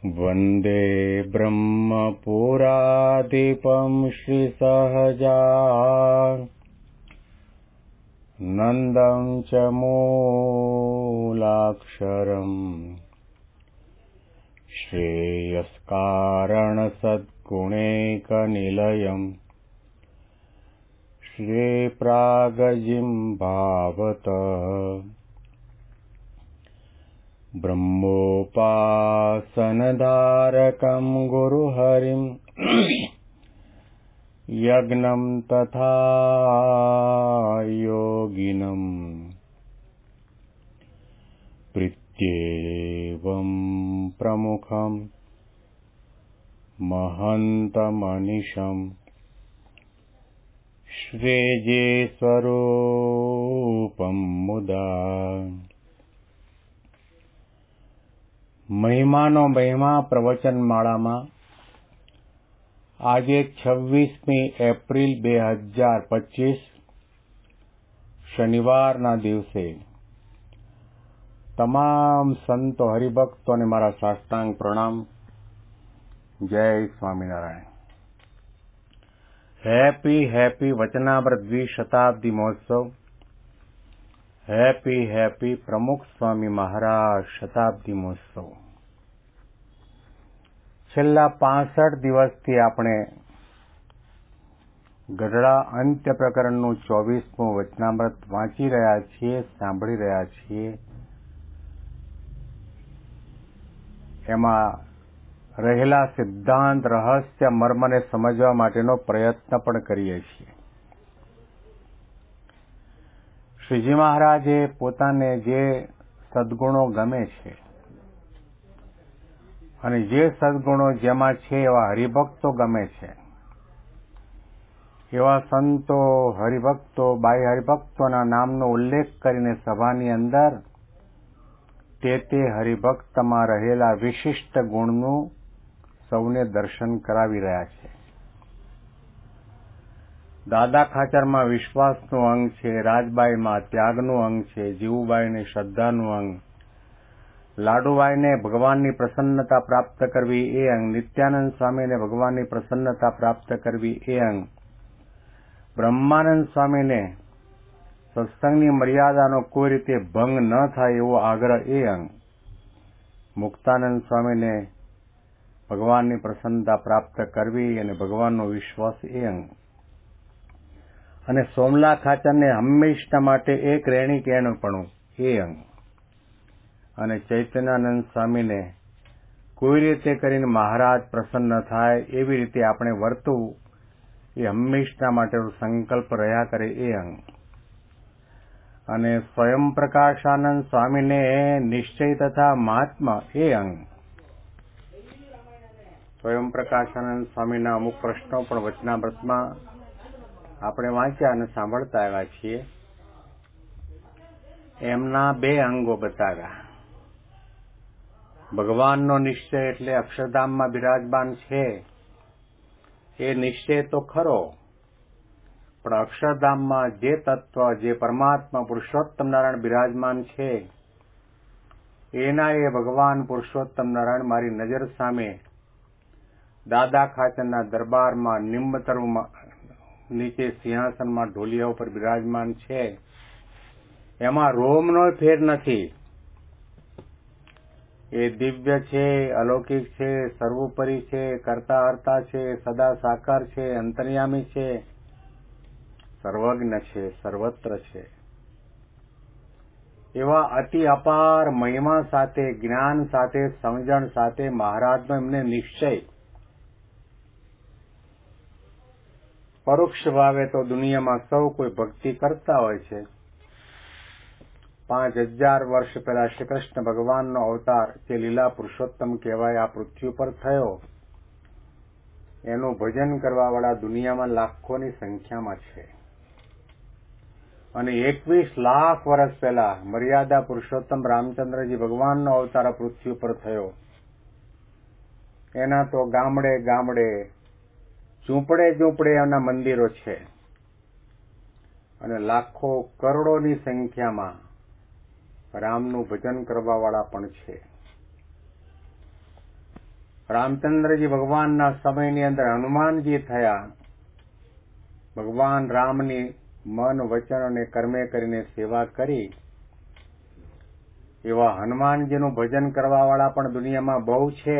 वन्दे ब्रह्मपुराधिपं श्रीसहजानन्दं च मूलाक्षरम् श्रेयस्कारणसद्गुणैकनिलयम् श्रीप्रागजिह्वावत ब्रह्मोपासनधारकं गुरुहरिं यज्ञं तथा योगिनं प्रीत्येवं प्रमुखं महन्तमनिशं श्रेये स्वरूपं मुदा। મહિમાનો મહિમા પ્રવચન માળામાં આજે 26મી એપ્રિલ 2025 શનિવારના દિવસે તમામ સંતો હરિભક્તોને મારા સાષ્ટાંગ પ્રણામ. જય સ્વામિનારાયણ. હેપી વચનામૃત દ્વિશતાબ્દી મહોત્સવ. હેપી પ્રમુખ સ્વામી મહારાજ શતાબ્દી મહોત્સવ. છેલ્લા 65 દિવસથી આપણે ગઢડા અંત્ય પ્રકરણનું 24મું વચનામૃત વાંચી રહ્યા છીએ, સાંભળી રહ્યા છીએ. એમાં રહેલા સિદ્ધાંત, રહસ્ય, મર્મને સમજવા માટેનો પ્રયત્ન પણ કરીએ છીએ. શ્રીજી મહારાજે પોતાને જે સદગુણો ગમે છે અને જે સદગુણો જેમાં છે એવા હરિભક્તો ગમે છે, એવા સંતો, હરિભક્તો, બાહ્ય હરિભક્તોના નામનો ઉલ્લેખ કરીને સભાની અંદર તે હરિભક્તમાં રહેલા વિશિષ્ટ ગુણનું સૌને દર્શન કરાવી રહ્યા છે. દાદા ખાચરમાં વિશ્વાસનું અંગ છે, રાજબાઈમાં ત્યાગનું અંગ છે, જીવુબાઈને શ્રદ્ધાનું અંગ, લાડુબાઈને ભગવાનની પ્રસન્નતા પ્રાપ્ત કરવી એ અંગ, નિત્યાનંદ સ્વામીને ભગવાનની પ્રસન્નતા પ્રાપ્ત કરવી એ અંગ, બ્રહ્માનંદ સ્વામીને સત્સંગની મર્યાદાનો કોઈ રીતે ભંગ ન થાય એવો આગ્રહ એ અંગ, મુક્તાનંદ સ્વામીને ભગવાનની પ્રસન્નતા પ્રાપ્ત કરવી અને ભગવાનનો વિશ્વાસ એ અંગ, અને સોમલા ખાચરને હંમેશા માટે એક રેણી કેણપણું એ અંગ, અને ચૈતન્યાનંદ સ્વામીને કોઈ રીતે કરીને મહારાજ પ્રસન્ન થાય એવી રીતે આપણે વર્તવું એ હંમેશા માટેનો સંકલ્પ રહ્યા કરે એ અંગ, અને સ્વયં પ્રકાશાનંદ સ્વામીને નિશ્ચય તથા મહાત્મા એ અંગ. સ્વયં પ્રકાશાનંદ સ્વામીના અમુક પ્રશ્નો પણ વચનામૃતમાં આપણે વાંચ્યા અને સાંભળતા આવ્યા છીએ. એમના 2 અંગો બતાવ્યા. ભગવાનનો નિશ્ચય એટલે અક્ષરધામમાં બિરાજમાન છે એ નિશ્ચય તો ખરો, પણ અક્ષરધામમાં જે તત્વ, જે પરમાત્મા પુરુષોત્તમ નારાયણ બિરાજમાન છે એના એ ભગવાન પુરુષોત્તમ નારાયણ મારી નજર સામે દાદા ખાચરના દરબારમાં નિમ્બતરુમાં નીચે સિંહાસનમાં ઢોલિયા ઉપર બિરાજમાન છે. એમાં રોમનો ફેર નથી. એ દિવ્ય છે, અલૌકિક છે, સર્વોપરી છે, કર્તા હર્તા છે, સદા સાકાર છે, અંતર્યામી છે, સર્વજ્ઞ છે, સર્વત્ર છે. એવા અતિ અપાર મહિમા સાથે, જ્ઞાન સાથે, સમજણ સાથે મહારાજનો એમને નિશ્ચય પરોક્ષ ભાવે તો દુનિયામાં સૌ કોઈ ભક્તિ કરતા હોય છે. 5000 વર્ષ પહેલા શ્રી કૃષ્ણ ભગવાનનો અવતાર, જે લીલા પુરુષોત્તમ કહેવાય, આ પૃથ્વી પર થયો. એનું ભજન કરવાવાળા દુનિયામાં લાખોની સંખ્યામાં છે. અને 21 લાખ વર્ષ પહેલા મર્યાદા પુરુષોત્તમ રામચંદ્રજી ભગવાનનો અવતાર આ પૃથ્વી પર થયો. એના તો ગામડે ગામડે, ઝૂંપડે એના મંદિરો છે, અને લાખો કરોડોની સંખ્યામાં રામનું ભજન કરવાવાળા પણ છે. રામચંદ્રજી ભગવાનના સમયની અંદર હનુમાનજી થયા. ભગવાન રામની મન વચન અને કર્મે કરીને સેવા કરી. એવા હનુમાનજીનું ભજન કરવા વાળા પણ દુનિયામાં બહુ છે.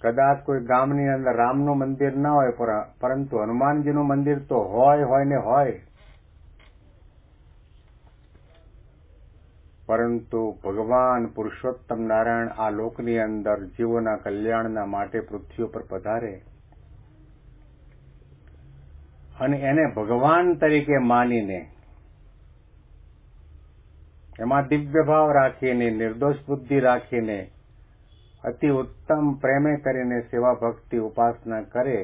કદાચ કોઈ ગામની અંદર રામનું મંદિર ન હોય, પરંતુ હનુમાનજીનું મંદિર તો હોય ને હોય. પરંતુ ભગવાન પુરુષોત્તમ નારાયણ આ લોકની અંદર જીવોના કલ્યાણના માટે પૃથ્વી ઉપર પધારે અને એને ભગવાન તરીકે માનીને, એમાં દિવ્ય ભાવ રાખીને, નિર્દોષ બુદ્ધિ રાખીને, અતિ ઉત્તમ પ્રેમે કરીને સેવા ભક્તિ ઉપાસના કરે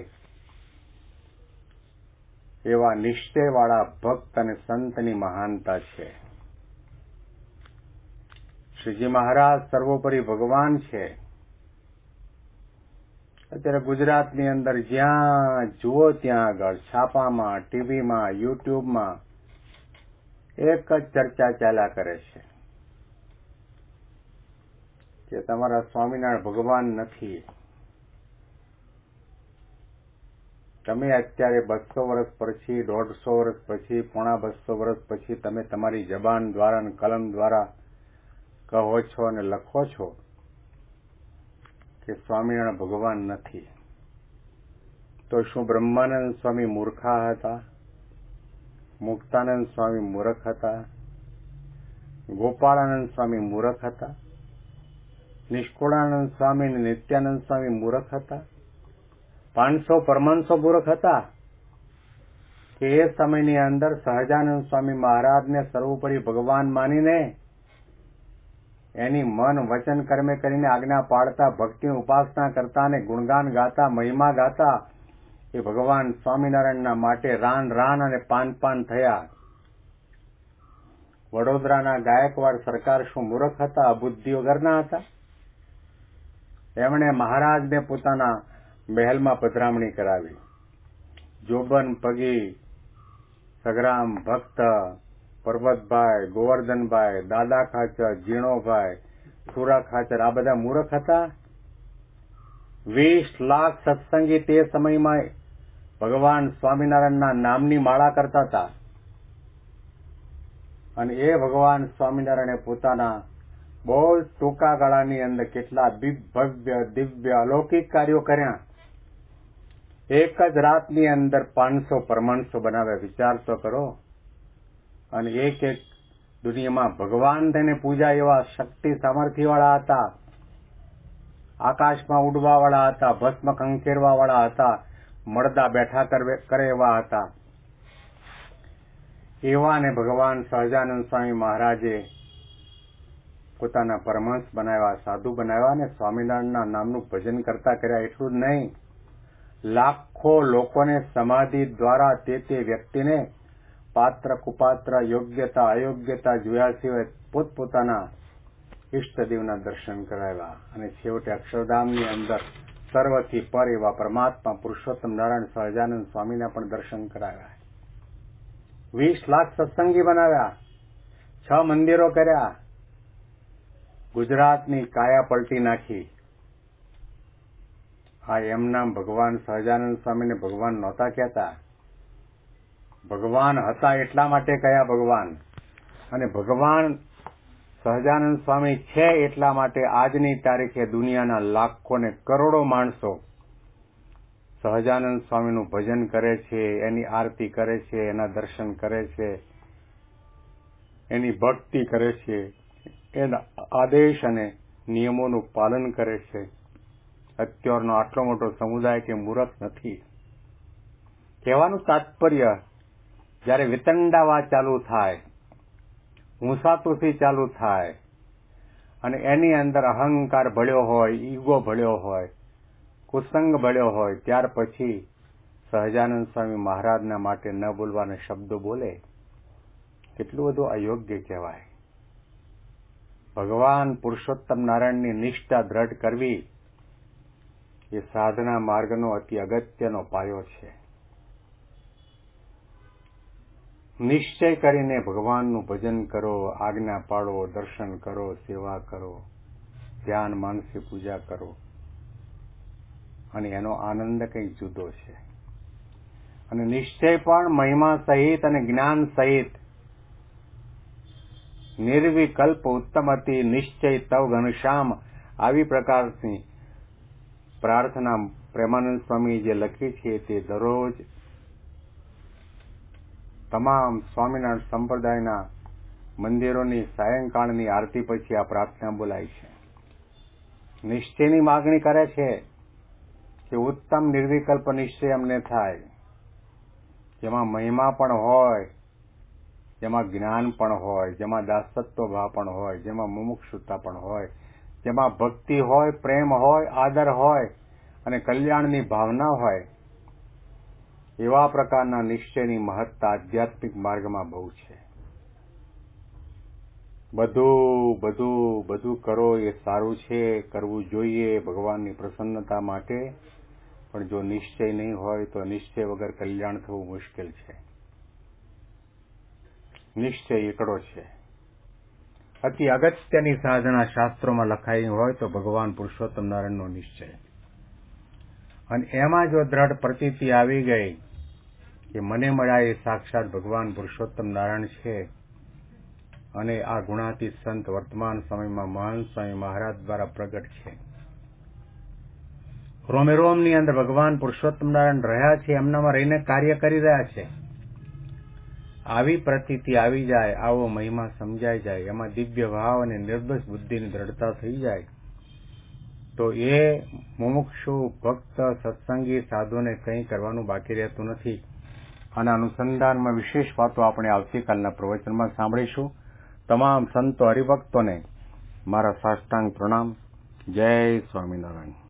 એવા નિશ્ચયવાળા ભક્ત અને સંતની મહાનતા છે. શ્રીજી મહારાજ સર્વોપરી ભગવાન છે. અત્યારે ગુજરાતની અંદર જ્યાં જુઓ ત્યાં આગળ છાપામાં, ટીવીમાં, યુટ્યુબમાં એક જ ચર્ચા ચાલ્યા કરે છે કે તમારા સ્વામિનારાયણ ભગવાન નથી. તમે અત્યારે 200 વર્ષ પછી, 150 વર્ષ પછી, 250 વર્ષ પછી તમે તમારી જબાન દ્વારા અને કલમ દ્વારા કહો છો અને લખો છો કે સ્વામિનારાયણ ભગવાન નથી. તો શું બ્રહ્માનંદ સ્વામી મૂર્ખા હતા? મુક્તાનંદ સ્વામી મૂર્ખ હતા? ગોપાળાનંદ સ્વામી મૂર્ખ હતા? નિષ્કુળાનંદ સ્વામી અને નિત્યાનંદ સ્વામી મૂર્ખ હતા? 500 પરમહંસો મૂર્ખ હતા? કે એ સમયની અંદર સહજાનંદ સ્વામી મહારાજને સર્વોપરી ભગવાન માનીને એની મન વચન કર્મે કરીને આજ્ઞા પાડતા, ભક્તિની ઉપાસના કરતા અને ગુણગાન ગાતા, મહિમા ગાતા એ ભગવાન સ્વામિનારાયણના માટે રાન અને પાન થયા. વડોદરાના ગાયકવાડ સરકાર શું મૂર્ખ હતા? અબુદ્ધિ વગરના હતા? એમણે મહારાજને પોતાના મહેલમાં પધરામણી કરાવી. જોબન પગી, સગરામ ભક્ત, પરબતભાઈ, ગોવર્ધનભાઈ, દાદા ખાચર, જીણોભાઈ, સુરા ખાચર આ બધા મૂર્ખ હતા? 20 લાખ સત્સંગી તે સમયમાં ભગવાન સ્વામિનારાયણના નામની માળા કરતા હતા. અને એ ભગવાન સ્વામિનારાયણે પોતાના બહુ ટૂંકા ગાળાની અંદર કેટલા ભવ્ય દિવ્ય અલૌકિક કાર્યો કર્યા. એક જ રાતની અંદર 500 પરમહંસો બનાવ્યા. વિચાર તો કરો. અને એક દુનિયામાં ભગવાન થઈને પૂજા એવા શક્તિ સામર્થ્યવાળા હતા. આકાશમાં ઉડવાવાળા હતા, ભસ્મ ખંખેરવાવાળા હતા, મળદા બેઠા કરે એવા હતા. એવાને ભગવાન સહજાનંદ સ્વામી મહારાજે પોતાના પરમહંસ બનાવ્યા, સાધુ બનાવ્યા અને સ્વામિનારાયણના નામનું ભજન કરતા કર્યા. એટલું જ નહીં, લાખો લોકોને સમાધિ દ્વારા તે વ્યક્તિને પાત્ર કુપાત્ર, યોગ્યતા અયોગ્યતા જોયા સિવાય પોતપોતાના ઇષ્ટદેવના દર્શન કરાવ્યા. અને છેવટે અક્ષરધામની અંદર સર્વથી પર એવા પરમાત્મા પુરુષોત્તમ નારાયણ સહજાનંદ સ્વામીના પણ દર્શન કરાવ્યા. 20 લાખ સત્સંગી બનાવ્યા, 6 મંદિરો કર્યા, ગુજરાતની કાયા પલટી નાખી. આ એમ નામ ભગવાન સહજાનંદ સ્વામીને ભગવાન નહોતા કહેતા. ભગવાન હતા એટલા માટે કયા ભગવાન, અને ભગવાન સહજાનંદ સ્વામી છે એટલા માટે આજની તારીખે દુનિયાના લાખો ને કરોડો માણસો સહજાનંદ સ્વામીનું ભજન કરે છે, એની આરતી કરે છે, એના દર્શન કરે છે, એની ભક્તિ કરે છે, એના આદેશ અને નિયમોનું પાલન કરે છે. અત્યારનો આટલો મોટો સમુદાય કે મૂર્ખ નથી. કહેવાનું તાત્પર્ય, જ્યારે વિતંડાવાદ ચાલુ થાય, હુંસાતુસી ચાલુ થાય અને એની અંદર અહંકાર ભળ્યો હોય, ઈગો ભળ્યો હોય, કુસંગ ભળ્યો હોય, ત્યાર પછી સહજાનંદ સ્વામી મહારાજના માટે ન બોલવાના શબ્દો બોલે, કેટલું બધું અયોગ્ય કહેવાય. ભગવાન પુરુષોત્તમ નારાયણની નિષ્ઠા દ્રઢ કરવી એ સાધના માર્ગનો અતિ અગત્યનો પાયો છે. નિશ્ચય કરીને ભગવાનનું ભજન કરો, આજ્ઞા પાળો, દર્શન કરો, સેવા કરો. ધ્યાન માનસી પૂજા કરો અને એનો આનંદ કંઈક જુદો છે. અને નિશ્ચય પણ મહિમા સહિત અને જ્ઞાન સહિત નિર્વિકલ્પ ઉત્તમ અતિ નિશ્ચય તવ ઘનશ્યામ આવી પ્રકારની પ્રાર્થના પ્રેમાનંદ સ્વામી જે લખી છે તે દરરોજ તમામ સ્વામિનારાયણ સંપ્રદાયના મંદિરોની સાયંકાળની આરતી પછી આ પ્રાર્થના બોલાય છે. નિશ્ચયની માગણી કરે છે કે ઉત્તમ નિર્વિકલ્પ નિશ્ચય અમને થાય, જેમાં મહિમા પણ હોય, જેમાં જ્ઞાન પણ હોય, જેમાં દાસત્વ ભાવ પણ હોય, જેમાં મુમુક્ષુતા પણ હોય, જેમાં ભક્તિ હોય, પ્રેમ હોય, આદર હોય અને કલ્યાણની ભાવના હોય, એવા પ્રકારના નિશ્ચયની મહત્તા આધ્યાત્મિક માર્ગમાં બહુ છે. બધું કરો એ સારું છે, કરવું જોઈએ ભગવાનની પ્રસન્નતા માટે, પણ જો નિશ્ચય નહીં હોય તો નિશ્ચય વગર કલ્યાણ થવું મુશ્કેલ છે. નિશ્ચય એકડો છે. અતિ અગત્યની સાધના શાસ્ત્રોમાં લખાઈ હોય તો ભગવાન પુરુષોત્તમ નારાયણનો નિશ્ચય, અને એમાં જો દ્રઢ પ્રતીતિ આવી ગઈ કે મને મળ્યા એ સાક્ષાત ભગવાન પુરુષોત્તમ નારાયણ છે, અને આ ગુણાતીત સંત વર્તમાન સમયમાં મહાન સ્વામી મહારાજ દ્વારા પ્રગટ છે. રોમે રોમની અંદર ભગવાન પુરુષોત્તમ નારાયણ રહ્યા છે, એમનામાં રહીને કાર્ય કરી રહ્યા છે. આવી પ્રતીતિ આવી જાય, આવો મહિમા સમજાઈ જાય, એમાં દિવ્ય ભાવ અને નિર્દોષ બુદ્ધિની દ્રઢતા થઈ જાય, તો એ મુમુક્ષુ ભક્ત સત્સંગી સાધુને કંઈ કરવાનું બાકી રહેતું નથી. આના અનુસંધાનમાં વિશેષ વાતો આપણે આવતીકાલના પ્રવચનમાં સાંભળીશું. તમામ સંતો હરિભક્તોને મારા સાષ્ટાંગ પ્રણામ. જય સ્વામિનારાયણ.